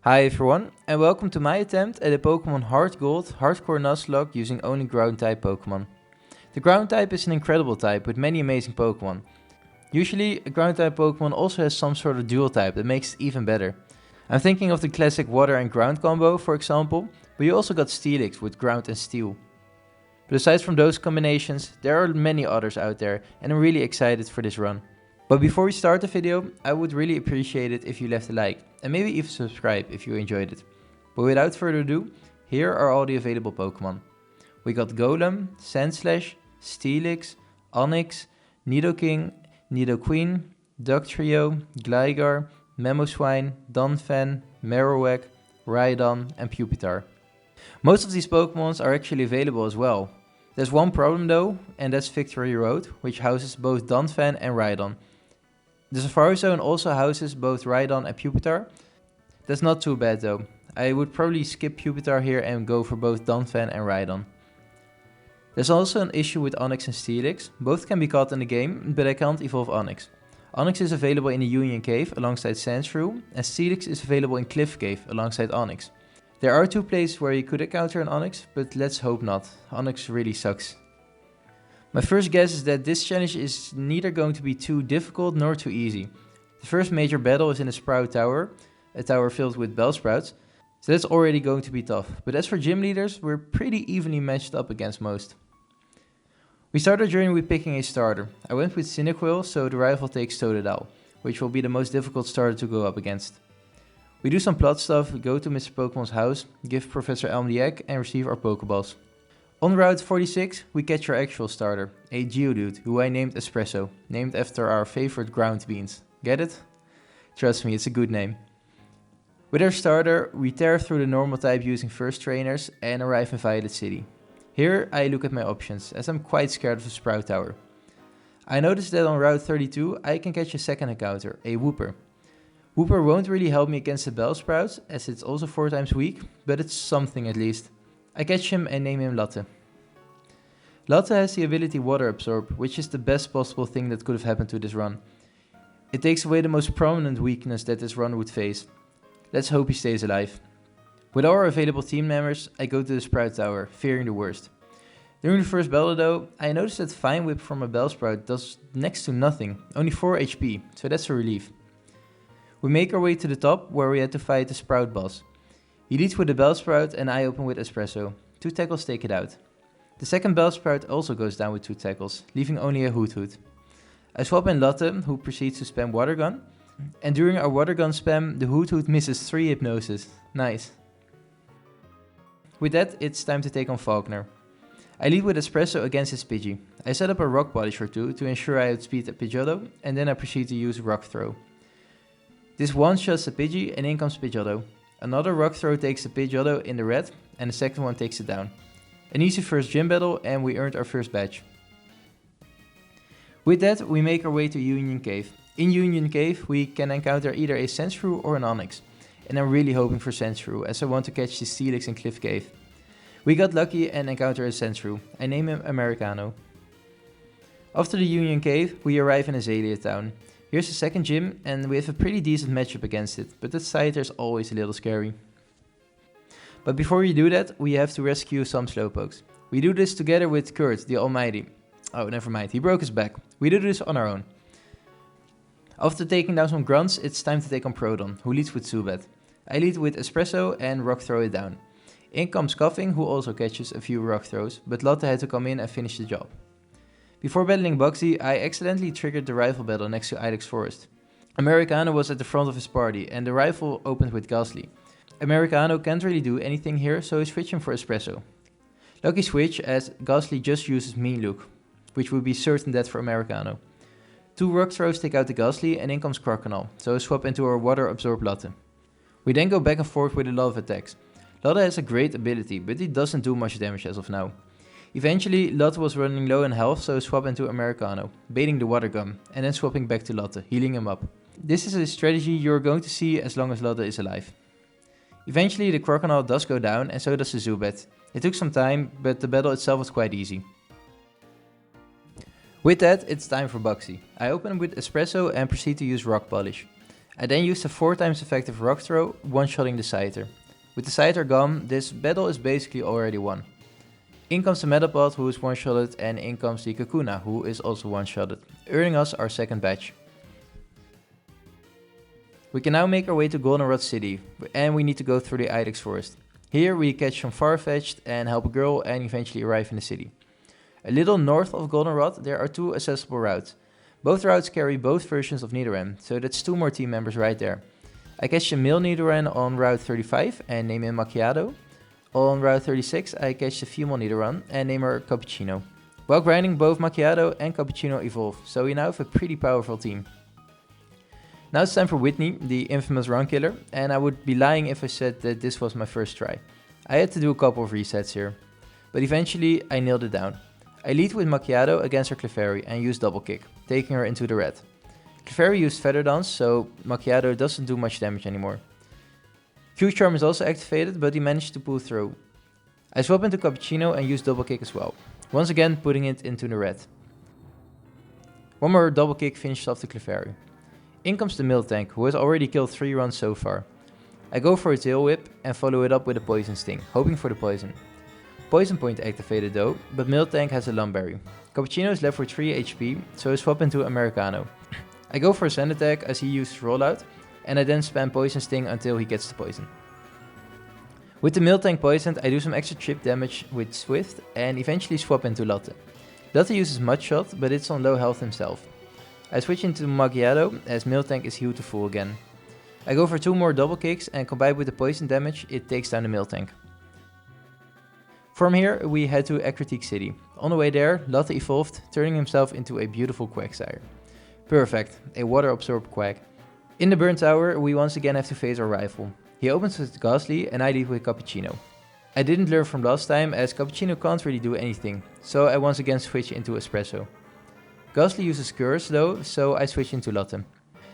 Hi everyone, and welcome to my attempt at a Pokemon HeartGold Hardcore Nuzlocke using only Ground-type Pokemon. The Ground-type is an incredible type with many amazing Pokemon. Usually, a Ground-type Pokemon also has some sort of dual type that makes it even better. I'm thinking of the classic Water and Ground combo, for example, but you also got Steelix with Ground and Steel. But aside from those combinations, there are many others out there, and I'm really excited for this run. But before we start the video, I would really appreciate it if you left a like, and maybe even subscribe if you enjoyed it. But without further ado, here are all the available Pokemon. We got Golem, Sandslash, Steelix, Onyx, Nidoking, Nidoqueen, Dugtrio, Gligar, Mamoswine, Donphan, Marowak, Rhydon and Pupitar. Most of these Pokemons are actually available as well. There's one problem though, and that's Victory Road, which houses both Donphan and Rhydon. The Safari Zone also houses both Rhydon and Pupitar. That's not too bad though. I would probably skip Pupitar here and go for both Donphan and Rhydon. There's also an issue with Onyx and Steelix. Both can be caught in the game, but I can't evolve Onyx. Onyx is available in the Union Cave alongside Sandshrew, and Steelix is available in Cliff Cave alongside Onyx. There are two places where you could encounter an Onyx, but let's hope not. Onyx really sucks. My first guess is that this challenge is neither going to be too difficult nor too easy. The first major battle is in the Sprout Tower, a tower filled with Bellsprouts, so that's already going to be tough. But as for gym leaders, we're pretty evenly matched up against most. We start our journey with picking a starter. I went with Cyndaquil, so the rival takes Totodile, which will be the most difficult starter to go up against. We do some plot stuff, go to Mr. Pokemon's house, give Professor Elm the egg and receive our Pokeballs. On Route 46, we catch our actual starter, a Geodude, who I named Espresso, named after our favorite ground beans. Get it? Trust me, it's a good name. With our starter, we tear through the normal type using first trainers and arrive in Violet City. Here I look at my options, as I'm quite scared of the Sprout Tower. I noticed that on Route 32 I can catch a second encounter, a Wooper. Wooper won't really help me against the Bellsprouts, as it's also 4 times weak, but it's something at least. I catch him and name him Latte. Latte has the ability Water Absorb, which is the best possible thing that could have happened to this run. It takes away the most prominent weakness that this run would face. Let's hope he stays alive. With all our available team members, I go to the Sprout Tower, fearing the worst. During the first battle though, I noticed that Vine Whip from a Bellsprout does next to nothing, only 4 HP, so that's a relief. We make our way to the top, where we had to fight the Sprout boss. He leads with the Bellsprout and I open with Espresso. 2 tackles take it out. The second Bellsprout also goes down with 2 tackles, leaving only a Hoot. I swap in Latte, who proceeds to spam Water Gun. And during our Water Gun spam, the Hoot misses 3 Hypnosis. Nice. With that, it's time to take on Faulkner. I lead with Espresso against his Pidgey. I set up a Rock Polish or 2 to ensure I outspeed a Pidgeotto, and then I proceed to use Rock Throw. This one-shots a Pidgey and in comes Pidgeotto. Another Rock Throw takes the Pidgeotto in the red, and the second one takes it down. An easy first gym battle, and we earned our first badge. With that, we make our way to Union Cave. In Union Cave, we can encounter either a Sandshrew or an Onyx. And I'm really hoping for Sandshrew, as I want to catch the Steelix in Cliff Cave. We got lucky and encounter a Sandshrew. I name him Americano. After the Union Cave, we arrive in Azalea Town. Here's the second gym, and we have a pretty decent matchup against it, but that side is always a little scary. But before we do that, we have to rescue some Slowpokes. We do this together with Kurt, the Almighty. Oh, never mind, he broke his back. We do this on our own. After taking down some grunts, it's time to take on Proton, who leads with Zubat. I lead with Espresso and Rock Throw it down. In comes Coughing, who also catches a few Rock Throws, but Lotte had to come in and finish the job. Before battling Bugsy, I accidentally triggered the rival battle next to Ilex Forest. Americano was at the front of his party, and the rival opened with Ghastly. Americano can't really do anything here, so he's switching for Espresso. Lucky switch, as Ghastly just uses Mean Look, which would be certain death for Americano. 2 Rock Throws take out the Ghastly, and in comes Croconaw, so I swap into our Water Absorb Lotte. We then go back and forth with the love attacks. Lotte has a great ability, but he doesn't do much damage as of now. Eventually, Lotte was running low in health, so I swap into Americano, baiting the Water Gun, and then swapping back to Lotte, healing him up. This is a strategy you're going to see as long as Lotte is alive. Eventually, the Croconaw does go down, and so does the Zubat. It took some time, but the battle itself was quite easy. With that, it's time for Bugsy. I open with Espresso and proceed to use Rock Polish. I then used a 4 times effective rock throw, one-shotting the Scyther. With the Scyther gone, this battle is basically already won. In comes the Metapod, who is one-shotted, and in comes the Kakuna, who is also one-shotted, earning us our second badge. We can now make our way to Goldenrod City, and we need to go through the Ilex Forest. Here we catch some Farfetch'd and help a girl and eventually arrive in the city. A little north of Goldenrod there are 2 accessible routes. Both routes carry both versions of Nidoran, so that's 2 more team members right there. I catch a male Nidoran on Route 35 and name him Macchiato. On Route 36 I catch the female Nidoran and name her Cappuccino. While grinding, both Macchiato and Cappuccino evolve, so we now have a pretty powerful team. Now it's time for Whitney, the infamous run killer, and I would be lying if I said that this was my first try. I had to do a couple of resets here, but eventually I nailed it down. I lead with Macchiato against her Clefairy and use double kick, taking her into the red. Clefairy used Feather Dance, so Macchiato doesn't do much damage anymore. Q-Charm is also activated, but he managed to pull through. I swap into Cappuccino and use double kick as well, once again putting it into the red. One more double kick finished off the Clefairy. In comes the Miltank, who has already killed 3 runs so far. I go for a Tail Whip and follow it up with a Poison Sting, hoping for the poison. Poison Point activated though, but Miltank has a Lumberry. Cappuccino is left with 3 HP, so I swap into Americano. I go for a Sand Attack as he used Rollout, and I then spam Poison Sting until he gets the poison. With the Miltank poisoned, I do some extra chip damage with Swift and eventually swap into Lotte. Lotte uses Mud Shot, but it's on low health himself. I switch into Macchiato as Miltank is healed to full again. I go for 2 more double kicks and combined with the poison damage, it takes down the Miltank. From here we head to Ecruteak City. On the way there, Lotte evolved, turning himself into a beautiful Quagsire. Perfect, a water absorbed Quag. In the Burn Tower we once again have to face our rival. He opens with Ghastly and I lead with Cappuccino. I didn't learn from last time as Cappuccino can't really do anything, so I once again switch into Espresso. Ghastly uses Curse though, so I switch into Lotte.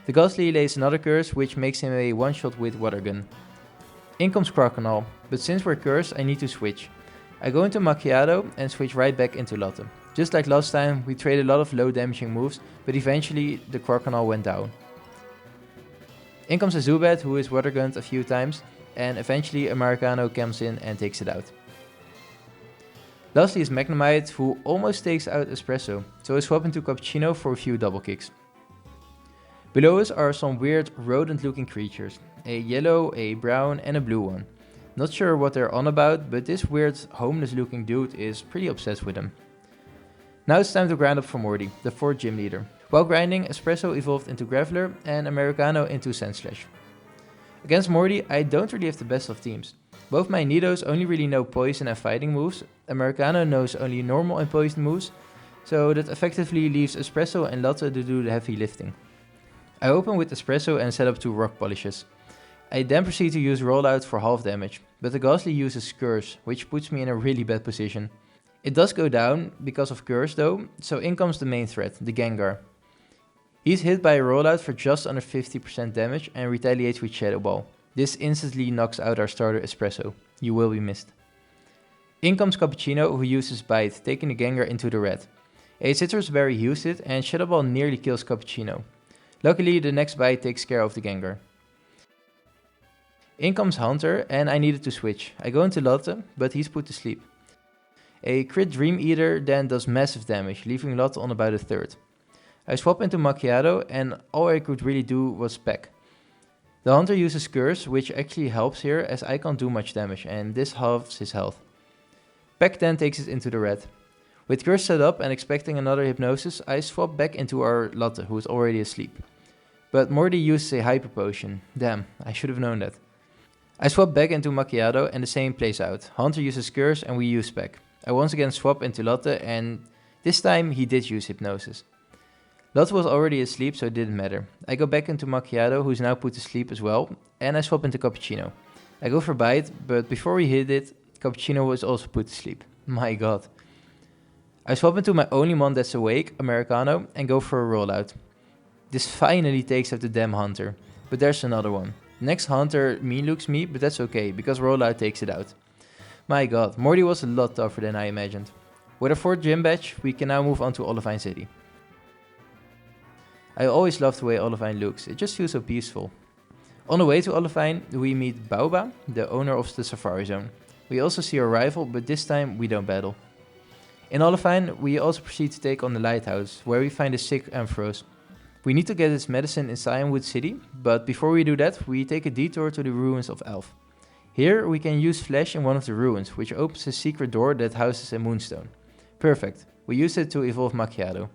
The Ghastly lays another Curse which makes him a one-shot with Water Gun. In comes Croconaw, but since we're cursed I need to switch. I go into Macchiato and switch right back into Lotte. Just like last time, we traded a lot of low damaging moves, but eventually the Croconaw went down. In comes a Zubat who is water gunned a few times, and eventually Americano comes in and takes it out. Lastly is Magnemite who almost takes out Espresso, so I swap into Cappuccino for a few double kicks. Below us are some weird rodent looking creatures, a yellow, a brown and a blue one. Not sure what they're on about, but this weird homeless looking dude is pretty obsessed with them. Now it's time to grind up for Morty, the 4th gym leader. While grinding, Espresso evolved into Graveler and Americano into Sandslash. Against Morty, I don't really have the best of teams. Both my Nidos only really know poison and fighting moves, Americano knows only normal and poison moves, so that effectively leaves Espresso and Lotte to do the heavy lifting. I open with Espresso and set up 2 rock polishes. I then proceed to use Rollout for half damage, but the Ghastly uses Curse, which puts me in a really bad position. It does go down because of Curse though, so in comes the main threat, the Gengar. He's hit by a Rollout for just under 50% damage and retaliates with Shadow Ball. This instantly knocks out our starter Espresso. You will be missed. In comes Cappuccino who uses Bite, taking the Gengar into the red. A Citrus Berry heals it and Shadow Ball nearly kills Cappuccino. Luckily the next Bite takes care of the Gengar. In comes Hunter and I needed to switch. I go into Lotte, but he's put to sleep. A crit Dream Eater then does massive damage, leaving Lotte on about a third. I swap into Macchiato and all I could really do was Peck. The Hunter uses Curse, which actually helps here as I can't do much damage and this halves his health. Peck then takes it into the red. With Curse set up and expecting another Hypnosis, I swap back into our Lotte who is already asleep. But Morty uses a Hyper Potion. Damn, I should have known that. I swap back into Macchiato and the same plays out. Hunter uses Curse and we use Peck. I once again swap into Lotte and this time he did use Hypnosis. Lotte was already asleep so it didn't matter. I go back into Macchiato who's now put to sleep as well and I swap into Cappuccino. I go for Bite, but before we hit it, Cappuccino was also put to sleep. My god. I swap into my only mon that's awake, Americano, and go for a Rollout. This finally takes out the damn Hunter, but there's another one. Next Hunter mean looks me, but that's okay, because Rollout takes it out. My god, Morty was a lot tougher than I imagined. With our 4th gym badge, we can now move on to Olivine City. I always love the way Olivine looks, it just feels so peaceful. On the way to Olivine, we meet Baoba, the owner of the Safari Zone. We also see our rival, but this time we don't battle. In Olivine, we also proceed to take on the Lighthouse, where we find a sick Ampharos. We need to get its medicine in Cyanwood City, but before we do that, we take a detour to the ruins of Elf. Here, we can use Flash in one of the ruins, which opens a secret door that houses a Moonstone. Perfect, we use it to evolve Macchiato.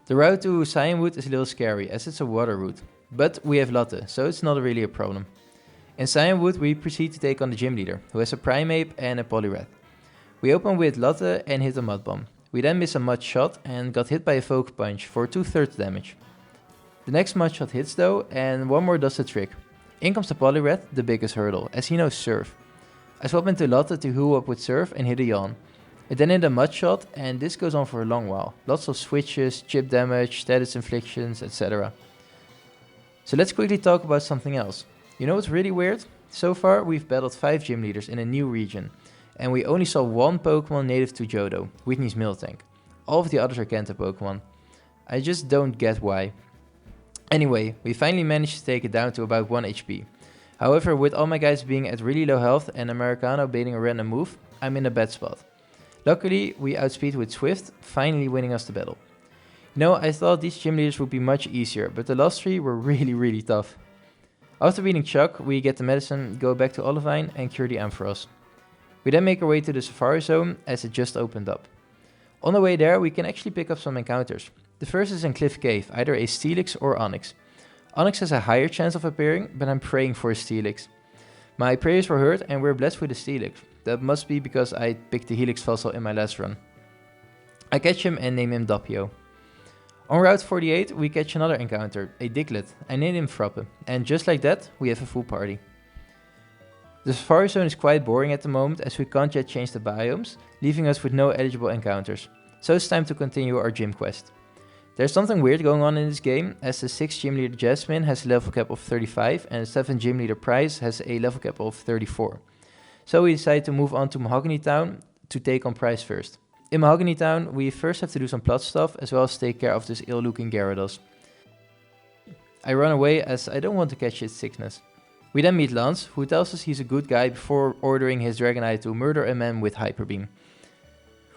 The route to Cyanwood is a little scary, as it's a water route, but we have Lotte, so it's not really a problem. In Cyanwood, we proceed to take on the gym leader, who has a Primeape and a Poliwrath. We open with Lotte and hit a Mud Bomb. We then miss a Mud Shot and got hit by a Focus Punch for 2/3 damage. The next Mud Shot hits though, and one more does the trick. In comes the Poliwrath, the biggest hurdle, as he knows Surf. I swap into Lotte to heal up with Surf and hit a Yawn. I then hit a Mud Shot, and this goes on for a long while. Lots of switches, chip damage, status inflictions, etc. So let's quickly talk about something else. You know what's really weird? So far we've battled 5 gym leaders in a new region, and we only saw one Pokemon native to Johto, Whitney's Miltank. All of the others are Kanto Pokemon. I just don't get why. Anyway, we finally managed to take it down to about 1 HP. However, with all my guys being at really low health and Americano baiting a random move, I'm in a bad spot. Luckily, we outspeed with Swift, finally winning us the battle. You know, I thought these gym leaders would be much easier, but the last 3 were really tough. After beating Chuck, we get the medicine, go back to Olivine and cure the Ampharos. We then make our way to the Safari Zone as it just opened up. On the way there, we can actually pick up some encounters. The first is in Cliff Cave, either a Steelix or Onyx. Onyx has a higher chance of appearing, but I'm praying for a Steelix. My prayers were heard and we're blessed with a Steelix. That must be because I picked the Helix fossil in my last run. I catch him and name him Doppio. On Route 48, we catch another encounter, a Diglett. I name him Frappe, and just like that, we have a full party. The Safari Zone is quite boring at the moment as we can't yet change the biomes, leaving us with no eligible encounters. So it's time to continue our gym quest. There's something weird going on in this game, as the 6th gym leader Jasmine has a level cap of 35 and the 7th gym leader Price has a level cap of 34. So we decide to move on to Mahogany Town to take on Price first. In Mahogany Town, we first have to do some plot stuff as well as take care of this ill-looking Gyarados. I run away as I don't want to catch its sickness. We then meet Lance, who tells us he's a good guy before ordering his Dragonite to murder a man with Hyper Beam.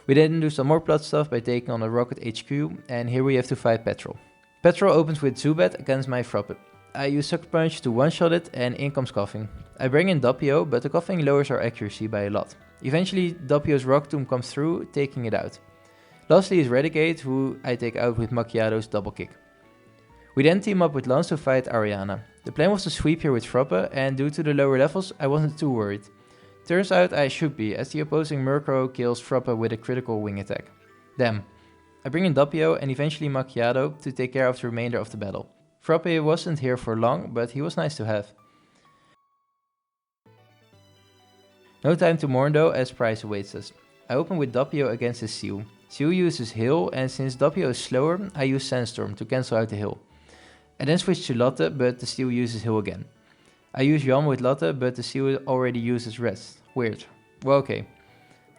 We then do some more plot stuff by taking on a Rocket HQ, and here we have to fight Petrol. Petrol opens with Zubat against my Frappe. I use Sucker Punch to one-shot it and in comes Coughing. I bring in Doppio, but the Coughing lowers our accuracy by a lot. Eventually, Doppio's Rock Tomb comes through, taking it out. Lastly is Raticate, who I take out with Macchiato's Double Kick. We then team up with Lance to fight Aryana. The plan was to sweep here with Frappe, and due to the lower levels, I wasn't too worried. Turns out I should be, as the opposing Murkrow kills Frappe with a critical wing attack. Damn. I bring in Doppio and eventually Macchiato to take care of the remainder of the battle. Frappe wasn't here for long, but he was nice to have. No time to mourn though, as Price awaits us. I open with Doppio against his Seal. Seal uses Hail, and since Doppio is slower, I use Sandstorm to cancel out the Hail. I then switch to Lotte, but the Steel uses Hail again. I use Yawn with Lotte, but the Steel already uses Rest. Weird. Well, okay.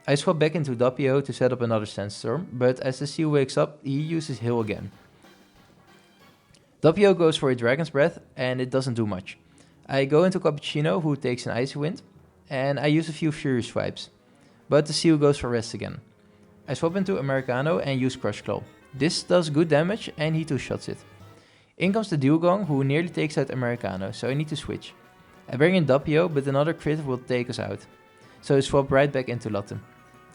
I swap back into Doppio to set up another Sandstorm, but as the Steel wakes up, he uses Hail again. Doppio goes for a Dragon's Breath, and it doesn't do much. I go into Cappuccino, who takes an Icy Wind, and I use a few Fury Swipes. But the Steel goes for Rest again. I swap into Americano and use Crush Claw. This does good damage, and he two-shots it. In comes the Dewgong, who nearly takes out Americano, so I need to switch. I bring in Doppio, but another crit will take us out. So I swap right back into Lotte.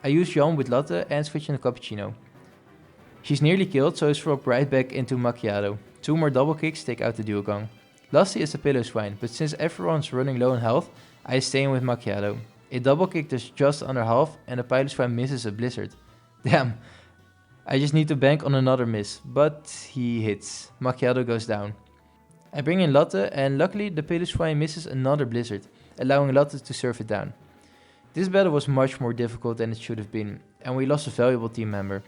I use Yawn with Lotte and switch into Cappuccino. She's nearly killed, so I swap right back into Macchiato. 2 more double kicks take out the Dewgong. Lastly is the Pillow-Swine, but since everyone's running low on health, I stay in with Macchiato. A double kick does just under half, and the Pillow-Swine misses a Blizzard. Damn. I just need to bank on another miss, but he hits. Macchiato goes down. I bring in Lotte, and luckily the Pillow-Swine misses another Blizzard, allowing Lotte to surf it down. This battle was much more difficult than it should have been, and we lost a valuable team member.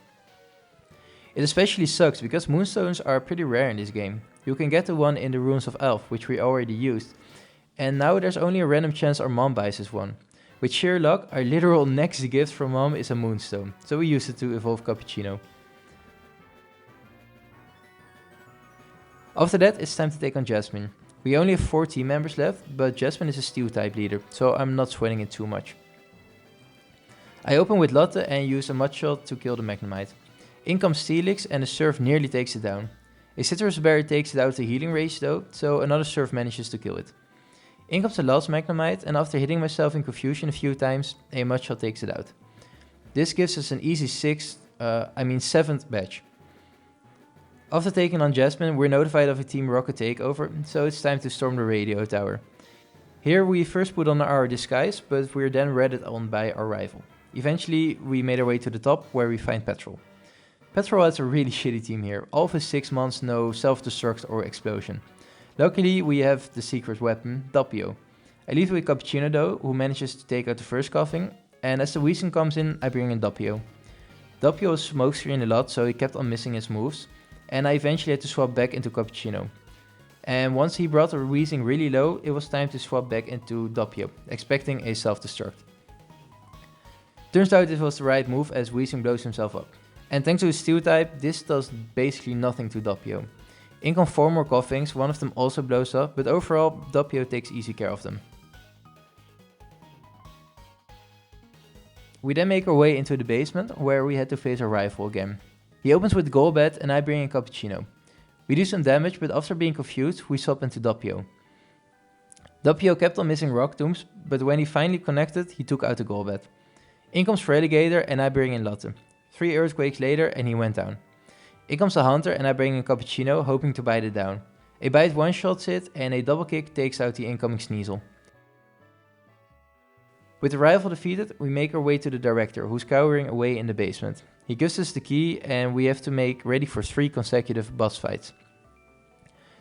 It especially sucks because Moonstones are pretty rare in this game. You can get the one in the Ruins of Elf, which we already used, and now there's only a random chance our mom buys us one. With sheer luck, our literal next gift from mom is a Moonstone, so we used it to evolve Cappuccino. After that, it's time to take on Jasmine. We only have 4 team members left, but Jasmine is a steel type leader, so I'm not sweating it too much. I open with Lotte and use a mud shot to kill the Magnemite. In comes Steelix and a Surf nearly takes it down. A Citrus Berry takes it out the healing range though, so another Surf manages to kill it. In comes the last Magnemite, and after hitting myself in confusion a few times, a mud shot takes it out. This gives us an easy 7th badge. After taking on Jasmine, we're notified of a Team Rocket takeover, so it's time to storm the radio tower. Here we first put on our disguise, but we're then redded on by our rival. Eventually, we made our way to the top, where we find Petrol. Petrol has a really shitty team here. All of his 6 months, no self-destruct or explosion. Luckily, we have the secret weapon, Doppio. I leave with Cappuccino though, who manages to take out the first coughing, and as the Weezing comes in, I bring in Doppio. Doppio was smokescreen a lot, so he kept on missing his moves, and I eventually had to swap back into Cappuccino. And once he brought the Weezing really low, it was time to swap back into Doppio, expecting a self-destruct. Turns out it was the right move as Weezing blows himself up. And thanks to his steel type, this does basically nothing to Doppio. In come 4 more coughings, one of them also blows up, but overall Doppio takes easy care of them. We then make our way into the basement, where we had to face our rival again. He opens with Golbat and I bring in Cappuccino. We do some damage, but after being confused, we swap into Doppio. Doppio kept on missing Rock Tombs, but when he finally connected, he took out the Golbat. In comes Freligator and I bring in Lotte. 3 Earthquakes later and he went down. In comes the Hunter and I bring in Cappuccino, hoping to bite it down. A bite one-shots it and a double kick takes out the incoming Sneasel. With the rival defeated, we make our way to the Director, who's cowering away in the basement. He gives us the key and we have to make ready for 3 consecutive boss fights.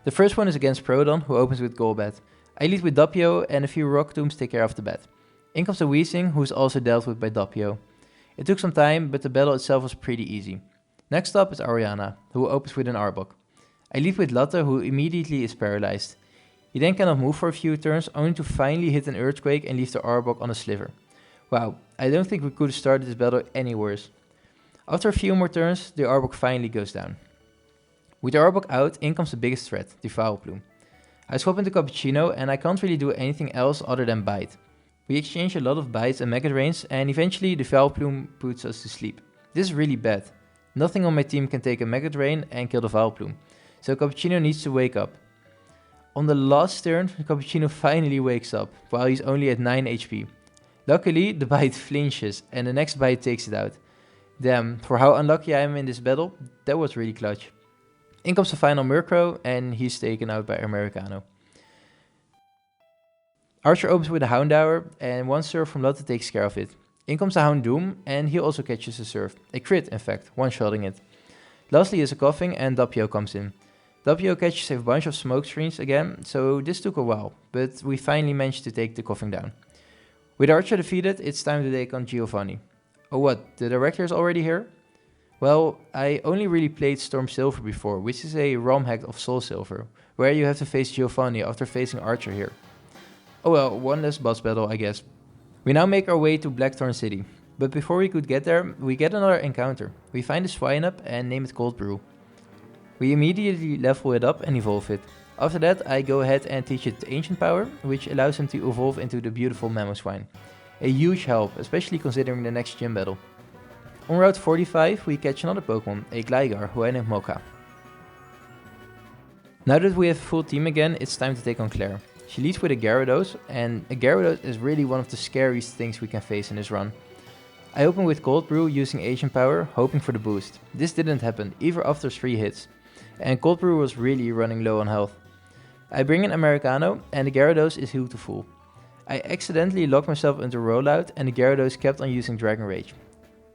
The first one is against Proton, who opens with Golbat. I lead with Doppio and a few Rock Tombs take care of the bat. In comes the Weezing, who is also dealt with by Doppio. It took some time, but the battle itself was pretty easy. Next up is Aryana, who opens with an Arbok. I lead with Lotte, who immediately is paralyzed. He then cannot move for a few turns, only to finally hit an Earthquake and leave the Arbok on a sliver. Wow, I don't think we could have started this battle any worse. After a few more turns, the Arbok finally goes down. With the Arbok out, in comes the biggest threat, the Vileplume. I swap into Cappuccino and I can't really do anything else other than bite. We exchange a lot of bites and Mega Drains and eventually the Vileplume puts us to sleep. This is really bad. Nothing on my team can take a Mega Drain and kill the Vileplume, so Cappuccino needs to wake up. On the last turn, Cappuccino finally wakes up, while he's only at 9 HP. Luckily, the bite flinches and the next bite takes it out. Damn, for how unlucky I am in this battle, that was really clutch. In comes the final Murkrow and he's taken out by Americano. Archer opens with a Houndour and one Surf from Lotte takes care of it. In comes the Houndoom and he also catches a Surf. A crit in fact, one-shotting it. Lastly is a Coughing and Doppio comes in. Doppio catches a bunch of smoke screens again, so this took a while, but we finally managed to take the Coughing down. With Archer defeated, it's time to take on Giovanni. Oh what, the Director is already here? Well, I only really played Storm Silver before, which is a ROM hack of Soul Silver, where you have to face Giovanni after facing Archer here. Oh well, one less boss battle I guess. We now make our way to Blackthorn City, but before we could get there, we get another encounter. We find a Swinub and name it Cold Brew. We immediately level it up and evolve it. After that I go ahead and teach it Ancient Power, which allows him to evolve into the beautiful Mamoswine. A huge help, especially considering the next gym battle. On Route 45 we catch another Pokemon, a Gligar, who I named Mocha. Now that we have a full team again, it's time to take on Claire. She leads with a Gyarados, and a Gyarados is really one of the scariest things we can face in this run. I open with Cold Brew using Ancient Power, hoping for the boost. This didn't happen, even after 3 hits. And Cold Brew was really running low on health. I bring in Americano, and the Gyarados is healed to full. I accidentally locked myself into rollout, and the Gyarados kept on using Dragon Rage.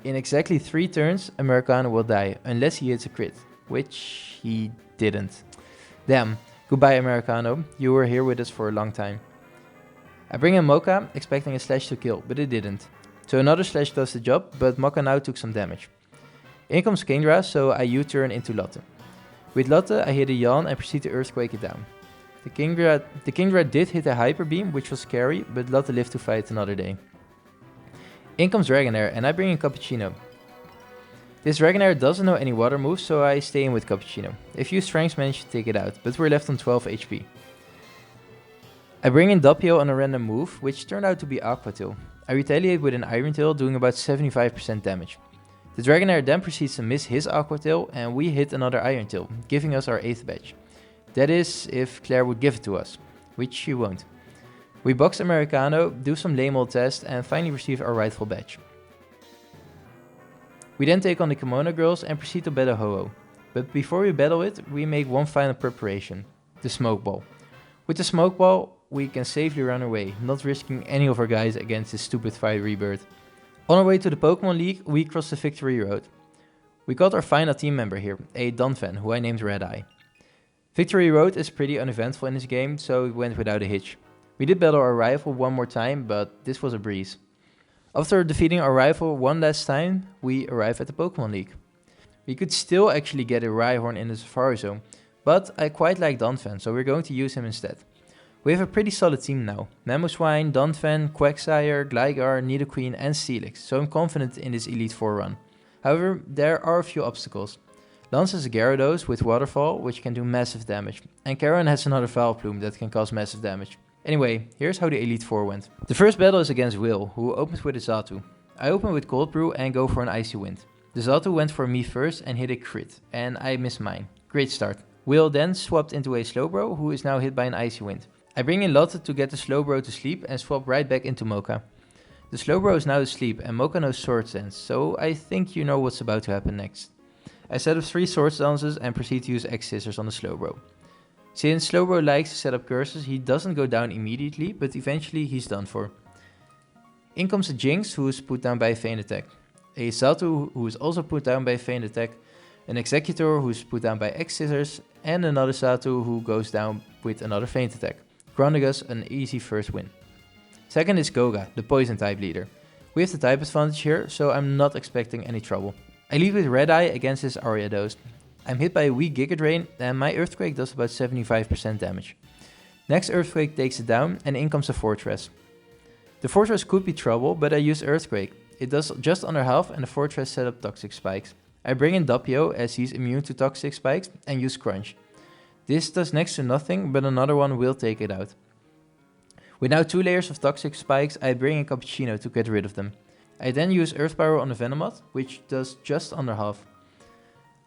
In exactly 3 turns, Americano will die, unless he hits a crit, which he didn't. Damn. Goodbye Americano, you were here with us for a long time. I bring in Mocha, expecting a Slash to kill, but it didn't. So another Slash does the job, but Mocha now took some damage. In comes Kingdra, so I U-turn into Lotte. With Lotte I hit a Yawn and proceed to Earthquake it down. The Kingdra did hit a Hyper Beam, which was scary, but Lotte lived to fight another day. In comes Dragonair and I bring in Cappuccino. This Dragonair doesn't know any water moves, so I stay in with Cappuccino. A few strengths manage to take it out, but we're left on 12 HP. I bring in Doppio on a random move, which turned out to be Aqua Tail. I retaliate with an Iron Tail, doing about 75% damage. The Dragonair then proceeds to miss his Aqua Tail, and we hit another Iron Tail, giving us our 8th badge. That is, if Claire would give it to us, which she won't. We box Americano, do some lame old test, and finally receive our rightful badge. We then take on the Kimono Girls and proceed to battle Ho-Oh. But before we battle it, we make one final preparation, the Smoke Ball. With the Smoke Ball, we can safely run away, not risking any of our guys against this stupid Fire Rebirth. On our way to the Pokemon League, we cross the Victory Road. We got our final team member here, a Donphan, who I named Red Eye. Victory Road is pretty uneventful in this game, so we went without a hitch. We did battle our rival one more time, but this was a breeze. After defeating our rival one last time, we arrive at the Pokemon League. We could still actually get a Rhyhorn in the Safari Zone, but I quite like Donphan, so we're going to use him instead. We have a pretty solid team now. Mamoswine, Donphan, Quagsire, Gligar, Nidoqueen and Steelix, so I'm confident in this Elite Four run. However, there are a few obstacles. Lance has a Gyarados with Waterfall, which can do massive damage, and Karen has another Vileplume that can cause massive damage. Anyway, here's how the Elite Four went. The first battle is against Will, who opens with a Xatu. I open with Cold Brew and go for an Icy Wind. The Xatu went for me first and hit a crit, and I missed mine. Great start. Will then swapped into a Slowbro, who is now hit by an Icy Wind. I bring in Lotte to get the Slowbro to sleep and swap right back into Mocha. The Slowbro is now asleep and Mocha knows Sword Dance, so I think you know what's about to happen next. I set up 3 Sword Dances and proceed to use X-Scissors on the Slowbro. Since Slowbro likes to set up curses, he doesn't go down immediately, but eventually he's done for. In comes a Jinx, who is put down by a Feint Attack. A Xatu, who is also put down by a Feint Attack. An Executor, who is put down by X-Scissors. And another Xatu, who goes down with another Feint Attack, granting us an easy first win. Second is Goga, the Poison type leader. We have the type advantage here, so I'm not expecting any trouble. I lead with Red Eye against his Ariados. I'm hit by a weak Giga Drain and my Earthquake does about 75% damage. Next Earthquake takes it down and in comes a Fortress. The Fortress could be trouble, but I use Earthquake. It does just under half and the Fortress set up Toxic Spikes. I bring in Doppio as he's immune to Toxic Spikes and use Crunch. This does next to nothing, but another one will take it out. With now 2 layers of Toxic Spikes, I bring in Cappuccino to get rid of them. I then use Earth Power on the Venomoth, which does just under half.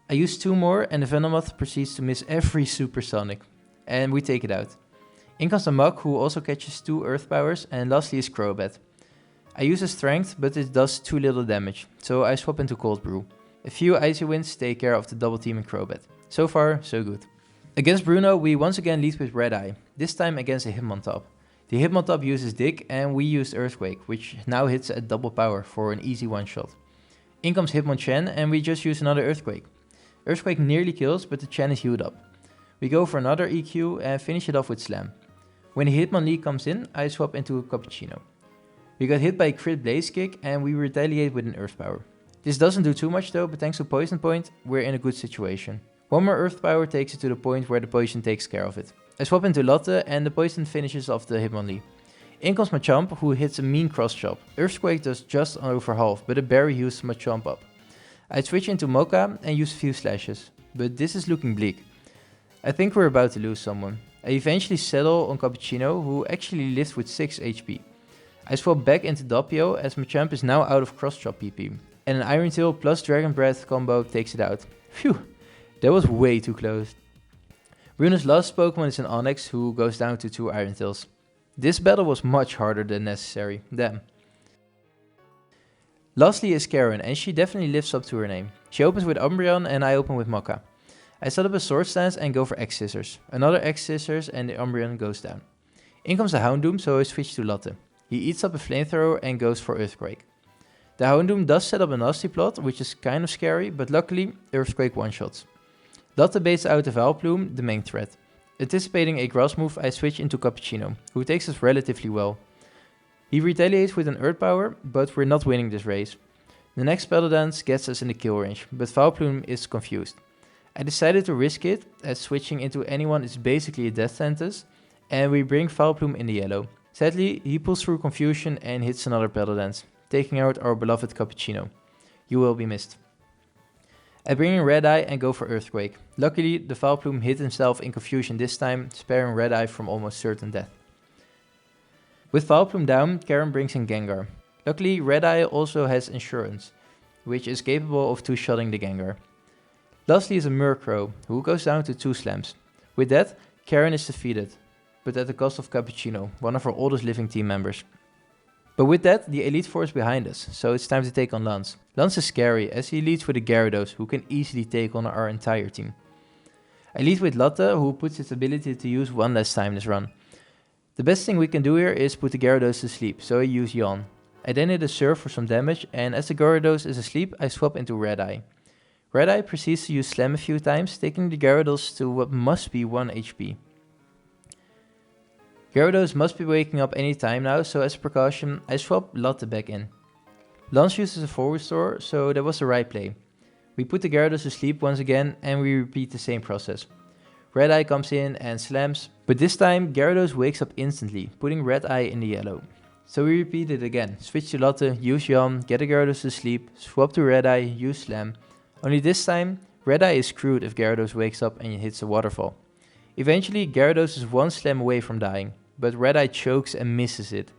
I use 2 more and the Venomoth proceeds to miss every Supersonic, and we take it out. In comes the Muk, who also catches 2 Earth Powers, and lastly is Crowbat. I use a Strength, but it does too little damage, so I swap into Cold Brew. A few Icy Winds take care of the double team in Crowbat. So far, so good. Against Bruno, we once again lead with Red Eye, this time against a Hitmontop. The Hitmontop uses Dig and we used Earthquake, which now hits at double power for an easy one-shot. In comes Hitmonchan and we just use another Earthquake. Earthquake nearly kills, but the Chen is healed up. We go for another EQ and finish it off with Slam. When the Hitmonlee comes in, I swap into a Cappuccino. We got hit by a crit Blaze Kick and we retaliate with an Earth Power. This doesn't do too much though, but thanks to Poison Point, we're in a good situation. One more Earth Power takes it to the point where the Poison takes care of it. I swap into Lotte and the Poison finishes off the Hitmonlee. In comes Machamp, who hits a mean cross chop. Earthquake does just over half, but it barely heals Machamp up. I switch into Mocha and use a few slashes, but this is looking bleak. I think we're about to lose someone. I eventually settle on Cappuccino, who actually lives with 6 HP. I swap back into Doppio as Machamp is now out of cross chop PP, and an Iron Tail plus Dragon Breath combo takes it out. Phew, that was way too close. Bruno's last Pokemon is an Onyx, who goes down to 2 Iron Tails. This battle was much harder than necessary, damn. Lastly is Karen, and she definitely lives up to her name. She opens with Umbreon and I open with Mocha. I set up a Sword Stance and go for X-Scissors. Another X-Scissors and the Umbreon goes down. In comes the Houndoom, so I switch to Lotte. He eats up a Flamethrower and goes for Earthquake. The Houndoom does set up a Nasty Plot, which is kind of scary, but luckily Earthquake one-shots. Lotte baits out the Vileplume, the main threat. Anticipating a grass move, I switch into Cappuccino, who takes us relatively well. He retaliates with an Earth Power, but we're not winning this race. The next Battle Dance gets us in the kill range, but Vileplume is confused. I decided to risk it, as switching into anyone is basically a death sentence, and we bring Vileplume in the yellow. Sadly, he pulls through confusion and hits another Battle Dance, taking out our beloved Cappuccino. You will be missed. I bring in Red Eye and go for Earthquake. Luckily, the Vileplume hit himself in confusion this time, sparing Red Eye from almost certain death. With Vileplume down, Karen brings in Gengar. Luckily, Red-Eye also has Insurance, which is capable of two-shotting the Gengar. Lastly is a Murkrow, who goes down to 2 slams. With that, Karen is defeated, but at the cost of Cappuccino, one of our oldest living team members. But with that, the Elite Four is behind us, so it's time to take on Lance. Lance is scary, as he leads with a Gyarados, who can easily take on our entire team. I lead with Lotte, who puts its ability to use one less time this run. The best thing we can do here is put the Gyarados to sleep, so I use Yawn. I then hit a Surf for some damage, and as the Gyarados is asleep, I swap into Red-Eye. Red-Eye proceeds to use Slam a few times, taking the Gyarados to what must be 1 HP. Gyarados must be waking up any time now, so as a precaution, I swap Lotte back in. Lance uses a full restore, so that was the right play. We put the Gyarados to sleep once again, and we repeat the same process. Red-Eye comes in and slams, but this time Gyarados wakes up instantly, putting Red-Eye in the yellow. So we repeat it again, switch to Lotte, use Yawn, get the Gyarados to sleep, swap to Red-Eye, use Slam. Only this time, Red-Eye is screwed if Gyarados wakes up and hits a waterfall. Eventually, Gyarados is 1 slam away from dying, but Red-Eye chokes and misses it.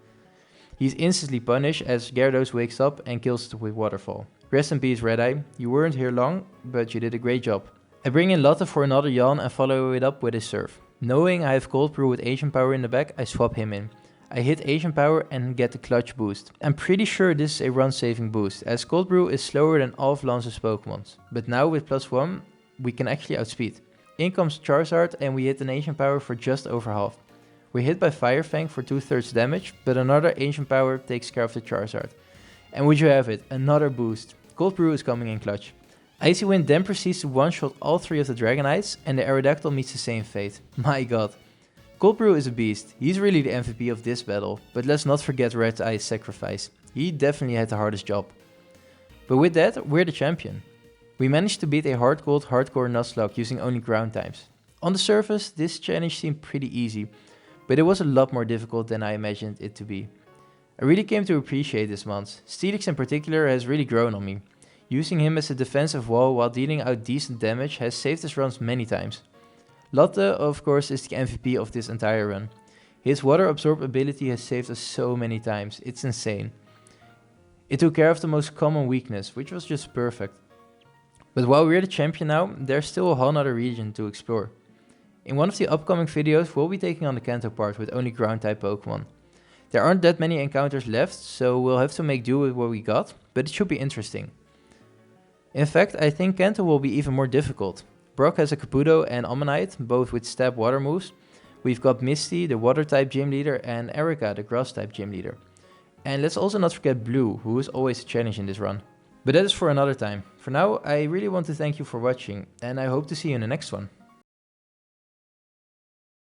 He's instantly punished as Gyarados wakes up and kills it with Waterfall. Rest in peace, Red-Eye, you weren't here long, but you did a great job. I bring in Lotte for another Yawn and follow it up with a Surf. Knowing I have Cold Brew with Asian Power in the back, I swap him in. I hit Asian Power and get the Clutch boost. I'm pretty sure this is a run-saving boost, as Cold Brew is slower than all of Lance's Pokemons. But now with +1, we can actually outspeed. In comes Charizard and we hit an Asian Power for just over half. We're hit by Fire Fang for 2/3 damage, but another Asian Power takes care of the Charizard. And would you have it, another boost. Cold Brew is coming in clutch. Icy Wind then proceeds to one-shot all 3 of the Dragonites, and the Aerodactyl meets the same fate. My god. Cold Brew is a beast, he's really the MVP of this battle, but let's not forget Red-Eye's sacrifice. He definitely had the hardest job. But with that, we're the champion. We managed to beat a HeartGold Hardcore Nuzlocke using only ground types. On the surface, this challenge seemed pretty easy, but it was a lot more difficult than I imagined it to be. I really came to appreciate this month. Steelix in particular has really grown on me. Using him as a defensive wall while dealing out decent damage has saved his runs many times. Lotte, of course, is the MVP of this entire run. His water absorb ability has saved us so many times, it's insane. It took care of the most common weakness, which was just perfect. But while we're the champion now, there's still a whole other region to explore. In one of the upcoming videos, we'll be taking on the Kanto part with only ground type Pokemon. There aren't that many encounters left, so we'll have to make do with what we got, but it should be interesting. In fact, I think Kanto will be even more difficult. Brock has a Caputo and Ammonite, both with stab water moves. We've got Misty, the water type gym leader, and Erica, the grass type gym leader. And let's also not forget Blue, who is always a challenge in this run. But that is for another time. For now, I really want to thank you for watching, and I hope to see you in the next one.